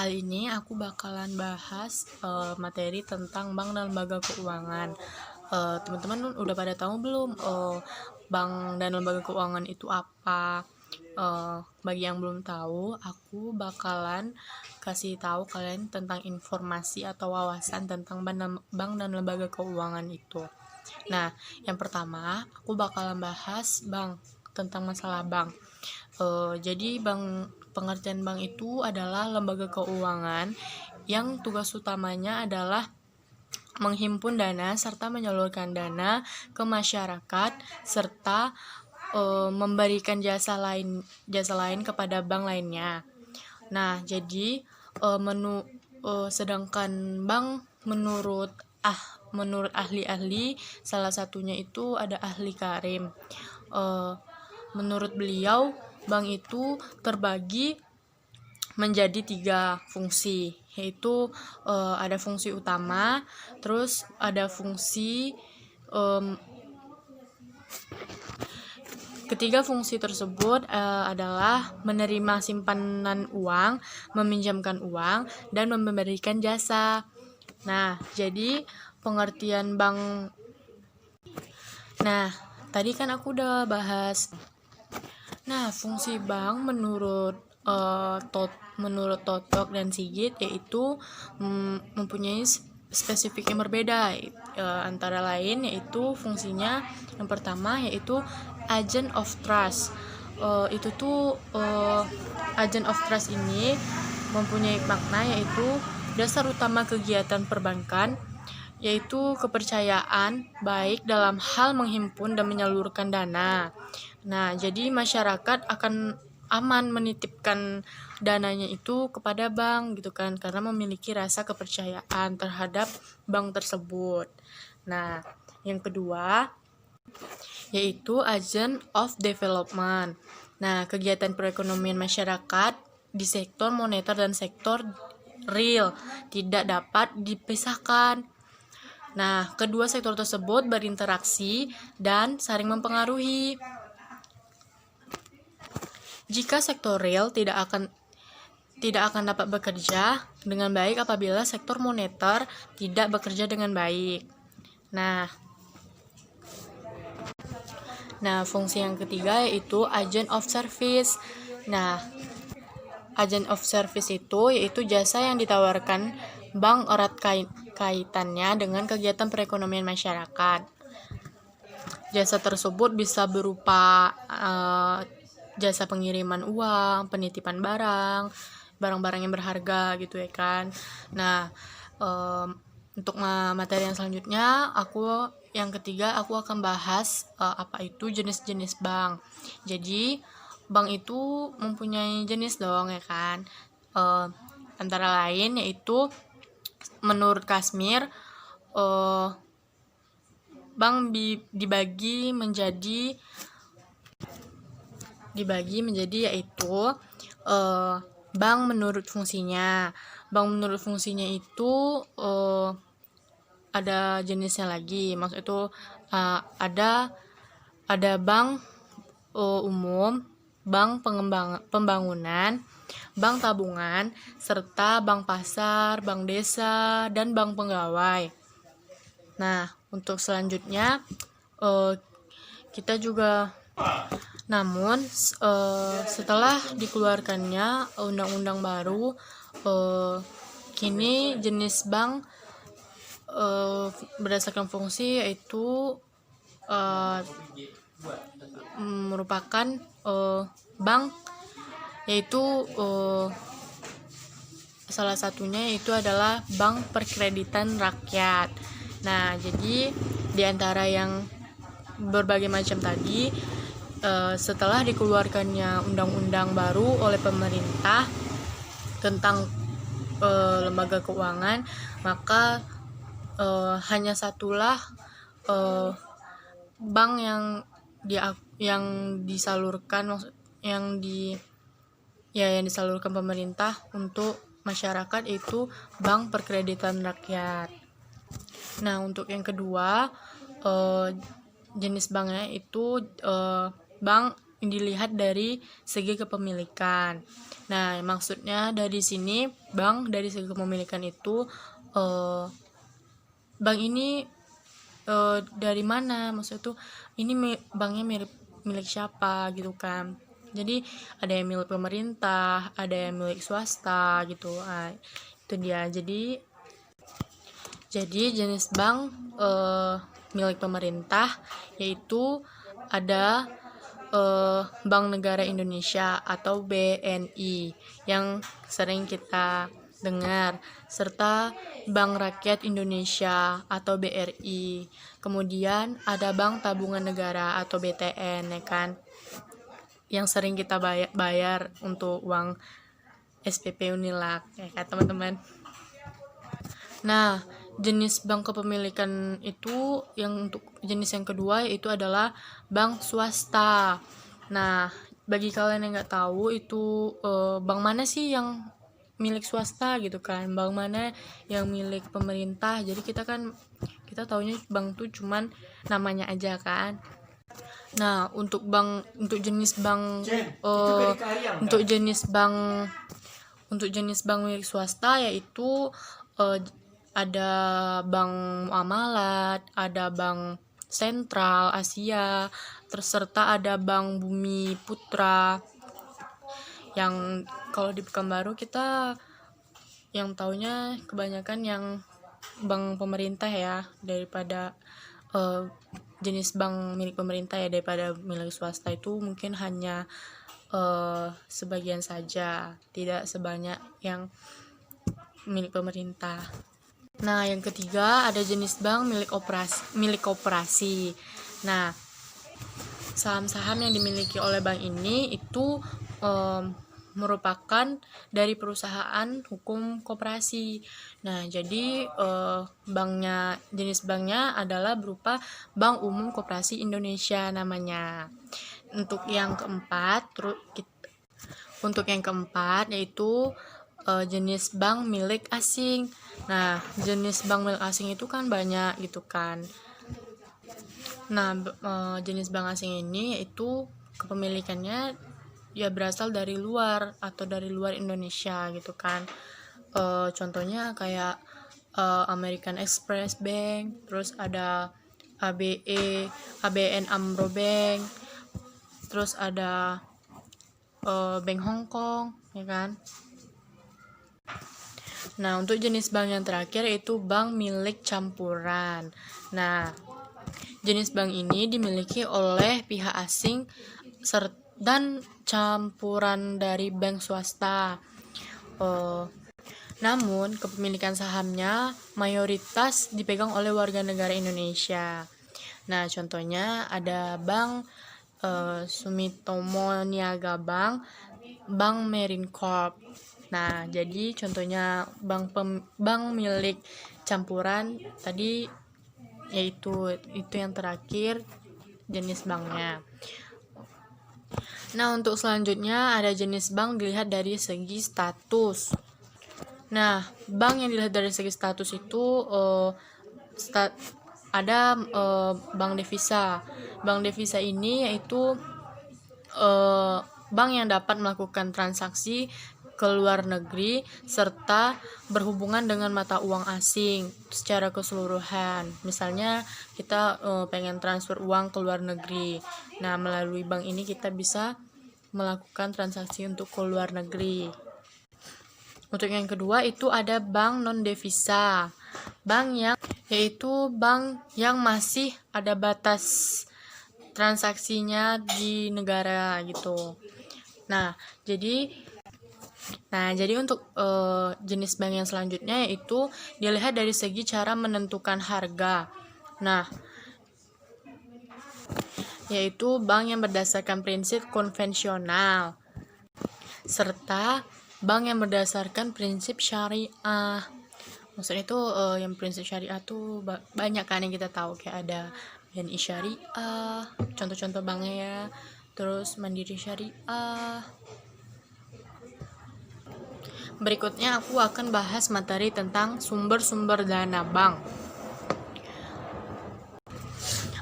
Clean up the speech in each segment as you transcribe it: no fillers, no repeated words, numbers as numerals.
Kali ini aku bakalan bahas materi tentang bank dan lembaga keuangan. Teman-teman udah pada tahu belum bank dan lembaga keuangan itu apa? Bagi yang belum tahu, aku bakalan kasih tahu kalian tentang informasi atau wawasan tentang bank dan lembaga keuangan itu. Nah, yang pertama aku bakalan bahas tentang masalah bank. Jadi pengertian bank itu adalah lembaga keuangan yang tugas utamanya adalah menghimpun dana serta menyalurkan dana ke masyarakat serta memberikan jasa lain kepada bank lainnya. Nah, jadi sedangkan bank menurut ahli-ahli, salah satunya itu ada ahli Karim. Menurut beliau, bank itu terbagi menjadi 3 fungsi, yaitu ada fungsi utama, terus ada fungsi ketiga fungsi tersebut adalah menerima simpanan uang, meminjamkan uang, dan memberikan jasa. Nah, jadi pengertian bank. Nah, tadi kan aku udah bahas. Nah, fungsi bank menurut Totok dan Sigit yaitu mempunyai spesifik yang berbeda, antara lain yaitu fungsinya yang pertama yaitu agent of trust. Agent of trust ini mempunyai makna yaitu dasar utama kegiatan perbankan, yaitu kepercayaan baik dalam hal menghimpun dan menyalurkan dana. Nah, jadi masyarakat akan aman menitipkan dananya itu kepada bank gitu kan, karena memiliki rasa kepercayaan terhadap bank tersebut. Nah, yang kedua yaitu agent of development. Nah, kegiatan perekonomian masyarakat di sektor moneter dan sektor real tidak dapat dipisahkan. Nah, kedua sektor tersebut berinteraksi dan saling mempengaruhi. Jika sektor real tidak akan dapat bekerja dengan baik apabila sektor moneter tidak bekerja dengan baik. Nah, fungsi yang ketiga yaitu agent of service. Nah, agent of service itu yaitu jasa yang ditawarkan bank erat kaitannya dengan kegiatan perekonomian masyarakat. Jasa tersebut bisa berupa jasa pengiriman uang, penitipan barang-barang yang berharga gitu ya kan. Nah, untuk materi yang selanjutnya, yang ketiga aku akan bahas apa itu jenis-jenis bank. Jadi bank itu mempunyai jenis dong ya kan. Antara lain yaitu menurut Kasmir, bank dibagi menjadi yaitu bank menurut fungsinya. Bank menurut fungsinya itu ada jenisnya lagi. Maksud itu ada bank umum, bank pembangunan, bank tabungan, serta bank pasar, bank desa, dan bank pegawai. Nah, untuk selanjutnya kita juga setelah dikeluarkannya undang-undang baru, kini jenis bank berdasarkan fungsi yaitu merupakan bank, yaitu salah satunya itu adalah bank perkreditan rakyat. Nah, jadi di antara yang berbagai macam tadi, setelah dikeluarkannya undang-undang baru oleh pemerintah tentang lembaga keuangan, maka hanya satulah bank yang disalurkan disalurkan pemerintah untuk masyarakat, itu bank perkreditan rakyat. Nah, untuk yang kedua jenis banknya itu bank dilihat dari segi kepemilikan. Nah, maksudnya dari sini bank dari segi kepemilikan itu bank ini dari mana, maksudnya tuh ini banknya milik siapa gitu kan. Jadi ada yang milik pemerintah, ada yang milik swasta gitu. Nah, itu dia. Jadi jenis bank milik pemerintah yaitu ada Bank Negara Indonesia atau BNI yang sering kita dengar, serta Bank Rakyat Indonesia atau BRI. Kemudian ada Bank Tabungan Negara atau BTN, ya kan, yang sering kita bayar untuk uang SPP Unilak, ya kan teman-teman. Nah, jenis bank kepemilikan itu yang untuk jenis yang kedua yaitu adalah bank swasta. Nah, bagi kalian yang nggak tahu itu bank mana sih yang milik swasta gitu kan, bank mana yang milik pemerintah. Jadi kita taunya bank tuh cuman namanya aja kan. Nah, untuk jenis bank milik swasta yaitu ada Bank Muamalat, ada Bank Sentral Asia, serta ada Bank Bumi Putra. Yang kalau di Pekanbaru kita yang taunya kebanyakan yang bank pemerintah ya, daripada jenis bank milik pemerintah ya, daripada milik swasta itu mungkin hanya sebagian saja, tidak sebanyak yang milik pemerintah. Nah, yang ketiga ada jenis bank milik koperasi. Nah, saham-saham yang dimiliki oleh bank ini itu merupakan dari perusahaan hukum koperasi. Nah, jadi jenis banknya adalah berupa Bank Umum Koperasi Indonesia namanya. Untuk yang keempat yaitu jenis bank milik asing. Nah, jenis bank milik asing itu kan banyak gitu kan. Nah, jenis bank asing ini yaitu kepemilikannya ya berasal dari luar atau dari luar Indonesia gitu kan. Contohnya kayak American Express Bank, terus ada ABN AMRO Bank, terus ada Bank Hong Kong, ya kan. Nah, untuk jenis bank yang terakhir yaitu bank milik campuran. Nah, jenis bank ini dimiliki oleh pihak asing dan campuran dari bank swasta. Namun, kepemilikan sahamnya mayoritas dipegang oleh warga negara Indonesia. Nah, contohnya ada Bank Sumitomo Niaga Bank, Bank Marine Corp. Nah, jadi contohnya bank milik campuran tadi yaitu yang terakhir jenis banknya. Nah, untuk selanjutnya ada jenis bank dilihat dari segi status. Nah, bank yang dilihat dari segi status itu ada bank devisa. Bank devisa ini yaitu bank yang dapat melakukan transaksi ke luar negeri serta berhubungan dengan mata uang asing secara keseluruhan. Misalnya kita pengen transfer uang ke luar negeri. Nah, melalui bank ini kita bisa melakukan transaksi untuk ke luar negeri. Untuk yang kedua itu ada bank non devisa. Yaitu bank yang masih ada batas transaksinya di negara gitu. Nah, jadi untuk jenis bank yang selanjutnya yaitu dilihat dari segi cara menentukan harga. Nah, yaitu bank yang berdasarkan prinsip konvensional serta bank yang berdasarkan prinsip syariah. Maksudnya itu yang prinsip syariah tuh banyak kan yang kita tahu, kayak ada BNI Syariah, contoh-contoh banknya ya, terus Mandiri Syariah. Berikutnya aku akan bahas materi tentang sumber-sumber dana bank.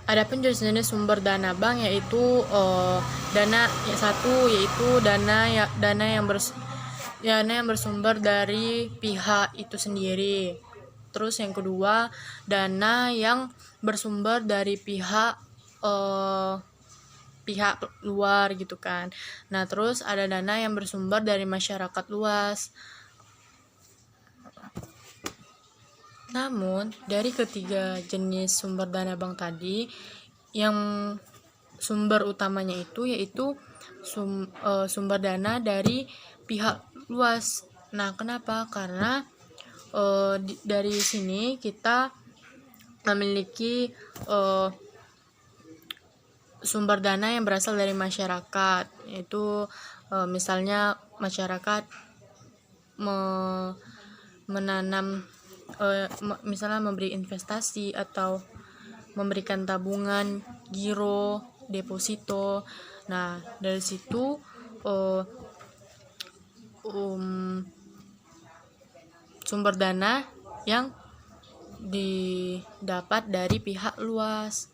Adapun jenis-jenis sumber dana bank yaitu dana yang satu yaitu dana yang bersumber dari pihak itu sendiri. Terus yang kedua, dana yang bersumber dari pihak luar gitu kan. Nah, terus ada dana yang bersumber dari masyarakat luas. Namun, dari ketiga jenis sumber dana bank tadi, yang sumber utamanya itu yaitu sumber dana dari pihak luas. Nah, kenapa? Karena dari sini kita memiliki sumber dana yang berasal dari masyarakat, yaitu misalnya masyarakat menanam, misalnya memberi investasi atau memberikan tabungan, giro, deposito. Nah, dari situ sumber dana yang didapat dari pihak luas.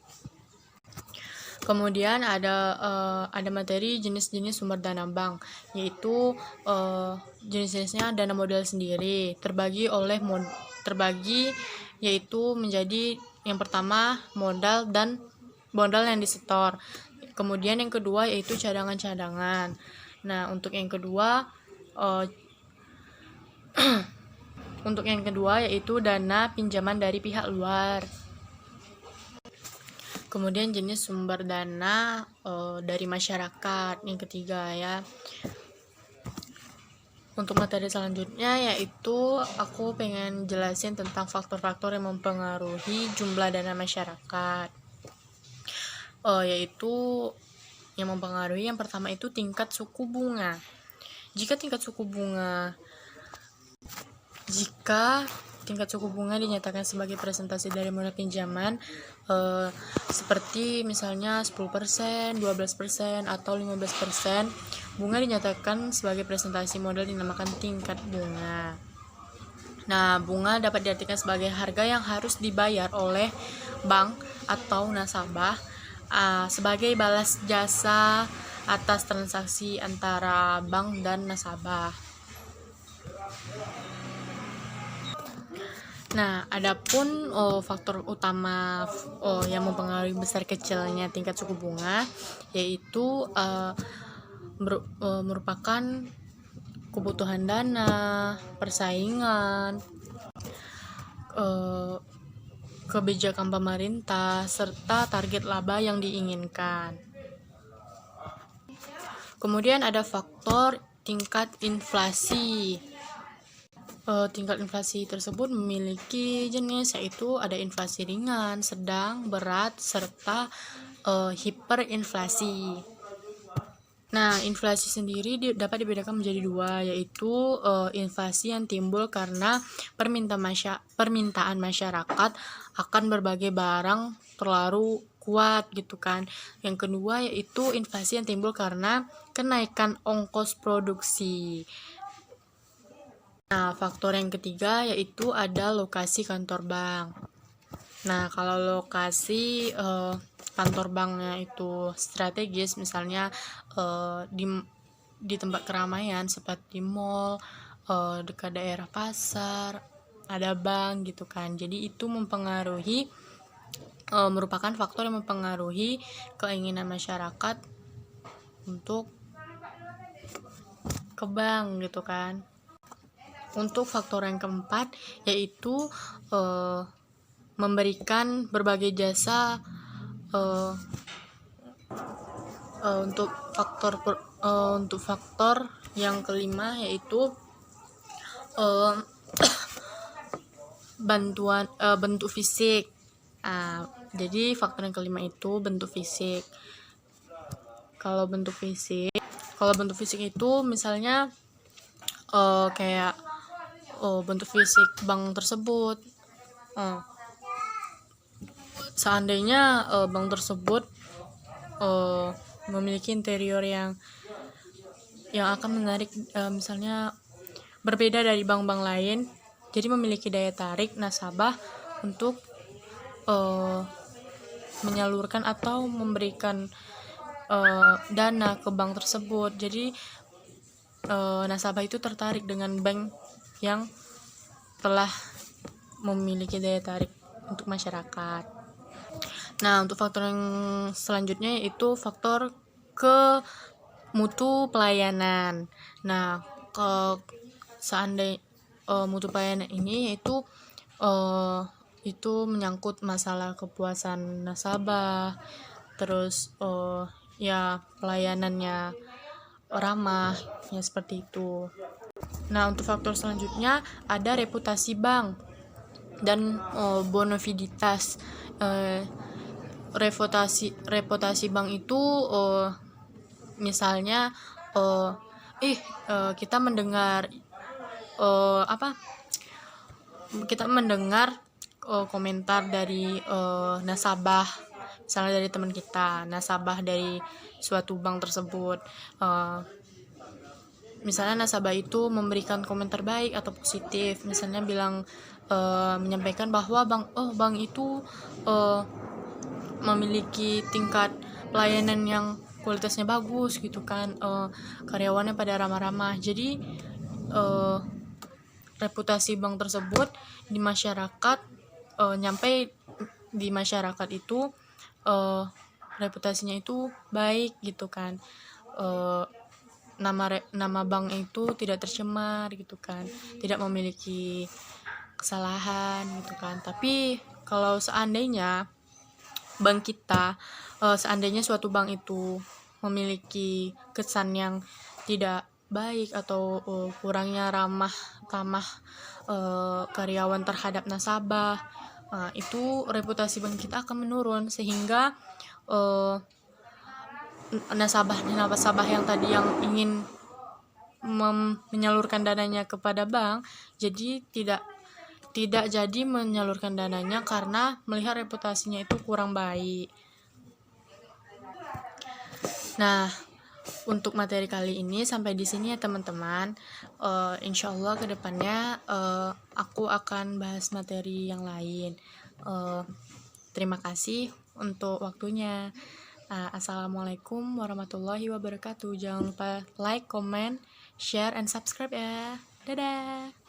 Kemudian ada materi jenis-jenis sumber dana bank, yaitu jenis-jenisnya dana modal sendiri, terbagi yaitu menjadi yang pertama modal yang disetor. Kemudian yang kedua yaitu cadangan-cadangan. Nah, untuk yang kedua yaitu dana pinjaman dari pihak luar. Kemudian jenis sumber dana dari masyarakat, yang ketiga ya. Untuk materi selanjutnya yaitu aku pengen jelasin tentang faktor-faktor yang mempengaruhi jumlah dana masyarakat. Yaitu yang mempengaruhi, yang pertama itu tingkat suku bunga. Jika tingkat suku bunga dinyatakan sebagai presentasi dari modal pinjaman, seperti misalnya 10%, 12%, atau 15%, bunga dinyatakan sebagai presentasi modal dinamakan tingkat bunga. Nah, bunga dapat diartikan sebagai harga yang harus dibayar oleh bank atau nasabah sebagai balas jasa atas transaksi antara bank dan nasabah. Nah, adapun faktor utama yang mempengaruhi besar kecilnya tingkat suku bunga yaitu merupakan kebutuhan dana, persaingan, kebijakan pemerintah, serta target laba yang diinginkan. Kemudian ada faktor tingkat inflasi. Tingkat inflasi tersebut memiliki jenis, yaitu ada inflasi ringan, sedang, berat, serta hiperinflasi. Nah, inflasi sendiri dapat dibedakan menjadi dua, yaitu inflasi yang timbul karena permintaan masyarakat akan berbagai barang terlalu kuat gitu kan. Yang kedua yaitu inflasi yang timbul karena kenaikan ongkos produksi. Nah, faktor yang ketiga yaitu ada lokasi kantor bank. Nah, kalau lokasi kantor banknya itu strategis, misalnya di tempat keramaian seperti mall, dekat daerah pasar, ada bank gitu kan. Jadi itu merupakan faktor yang mempengaruhi keinginan masyarakat untuk ke bank gitu kan. Untuk faktor yang keempat yaitu memberikan berbagai jasa. Untuk faktor yang kelima yaitu bentuk fisik. Jadi faktor yang kelima itu bentuk fisik. Kalau bentuk fisik itu misalnya kayak bentuk fisik bank tersebut. Seandainya bank tersebut memiliki interior yang akan menarik, misalnya berbeda dari bank-bank lain, jadi memiliki daya tarik nasabah untuk menyalurkan atau memberikan dana ke bank tersebut. Jadi nasabah itu tertarik dengan bank yang telah memiliki daya tarik untuk masyarakat. Nah, untuk faktor yang selanjutnya yaitu faktor ke mutu pelayanan. Nah, seandainya mutu pelayanan ini itu menyangkut masalah kepuasan nasabah, terus ya pelayanannya ramah, ya seperti itu. Nah, untuk faktor selanjutnya ada reputasi bank dan bonoviditas. Reputasi bank itu misalnya kita mendengar komentar dari nasabah, misalnya dari teman kita, nasabah dari suatu bank tersebut. Misalnya nasabah itu memberikan komentar baik atau positif, misalnya menyampaikan bahwa bank itu memiliki tingkat pelayanan yang kualitasnya bagus gitu kan, karyawannya pada ramah-ramah. Jadi reputasi bank tersebut di masyarakat nyampe di masyarakat itu reputasinya itu baik gitu kan, nama bank itu tidak tercemar gitu kan, tidak memiliki kesalahan gitu kan. Tapi kalau seandainya suatu bank itu memiliki kesan yang tidak baik atau kurangnya tamah karyawan terhadap nasabah, itu reputasi bank kita akan menurun, sehingga nasabah yang tadi yang ingin menyalurkan dananya kepada bank jadi tidak jadi menyalurkan dananya karena melihat reputasinya itu kurang baik. Nah, untuk materi kali ini sampai di sini ya teman-teman. Insyaallah kedepannya aku akan bahas materi yang lain. Terima kasih untuk waktunya. Assalamualaikum warahmatullahi wabarakatuh. Jangan lupa like, comment, share, and subscribe ya. Dadah.